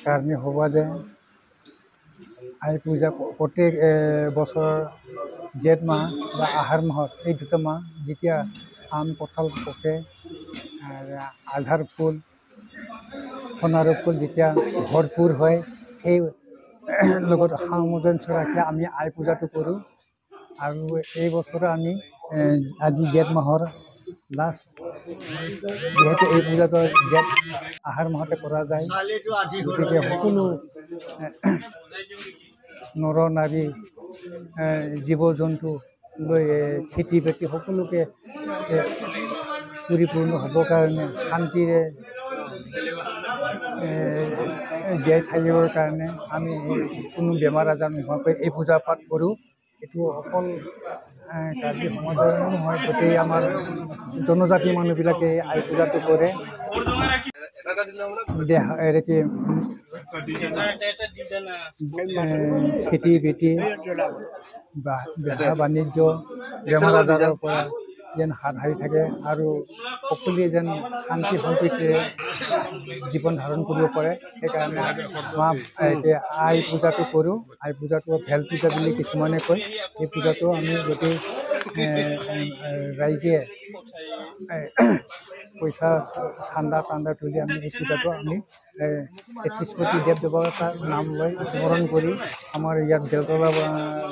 কাৰণে হ'ব যে আই পূজা প্ৰত্যেক বছৰ জেঠ মাহ বা আহাৰ মাহত এই দুটা মাহ যেতিয়া আম কঁঠাল পকে আধাৰ ফুল সোণাৰু ফুল যেতিয়া ভৰপূৰ হয় সেই লগত সামঞ্জস্য ৰাখি আমি আই পূজাটো কৰোঁ। আৰু এই বছৰে আমি আজি জেঠ মাহৰ লাষ্ট যিহেতু এই পূজাটো জেঠ আহাৰ মাহতে কৰা যায়, গতিকে সকলো নৰ নাৰী জীৱ জন্তু লৈ খেতি বাতি সকলোকে পৰিপূৰ্ণ হ'বৰ কাৰণে শান্তিৰে জীয়াই থাকিবৰ কাৰণে আমি কোনো বেমাৰ আজাৰ নোহোৱাকৈ এই পূজা পাঠ কৰোঁ। এইটো অকল কাৰ্বি সমাজৰ নহয়, গোটেই আমাৰ জনজাতি মানুহবিলাকে আই পূজাটো কৰে। খেতি বাতি বেহা বাণিজ্য বেমাৰ আজাৰৰ পৰা যেন হাত সাৰি থাকে আৰু সকলোৱে যেন শান্তি সম্প্ৰীতিৰে জীৱন ধাৰণ কৰিব পাৰে। সেইকাৰণে আই পূজাটো কৰোঁ। আই পূজাটো ভেল পূজা বুলি কিছুমানে কয়। এই পূজাটো আমি গোটেই ৰাইজে পইচা চান্দা তান্দা তুলি আমি এই পূজাটো আমি ৩১ কোটি দেৱ দেৱতাৰ নাম লৈ স্মৰণ কৰি আমাৰ ইয়াত বেলতলা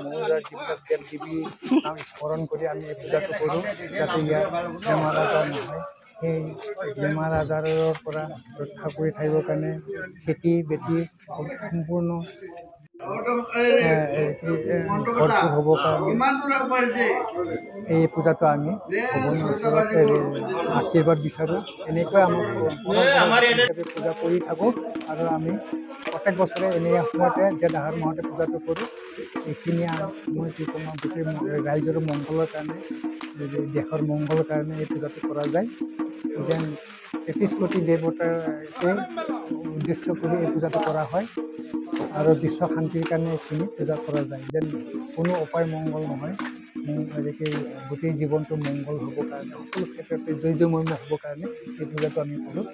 মৌজাৰ যিবিলাক দেৱ দেৱী নাম স্মৰণ কৰি আমি এই পূজাটো কৰোঁ, যাতে ইয়াৰ বেমাৰ আজাৰ নহয়। সেই বেমাৰ আজাৰৰ পৰা ৰক্ষা কৰি থাকিবৰ কাৰণে খেতি বাতি সম্পূৰ্ণ ভৰপূৰ হ'বৰ কাৰণে এই পূজাটো আমি ভগৱানৰ ওচৰত আশীৰ্বাদ বিচাৰোঁ। এনেকৈ আমাৰ হিচাপে পূজা কৰি থাকোঁ আৰু আমি প্ৰত্যেক বছৰে এনে সময়তে জেঠ আহাৰ মাহতে পূজাটো কৰোঁ। এইখিনি মই কি ক'ম, গোটেই ৰাইজৰ মংগলৰ কাৰণে দেশৰ মংগলৰ কাৰণে এই পূজাটো কৰা যায়। যেন ৩১ কোটি দেৱতাকে উদ্দেশ্য কৰি এই পূজাটো কৰা হয় আৰু বিশ্ব শান্তিৰ কাৰণে এইখিনি পূজা কৰা যায়। যেন কোনো উপায় মংগল নহয়, গোটেই জীৱনটো মংগল হ'বৰ কাৰণে সকলো ক্ষেত্ৰতে জয় জয়ময় হ'বৰ কাৰণে এই পূজাটো আমি কৰোঁ।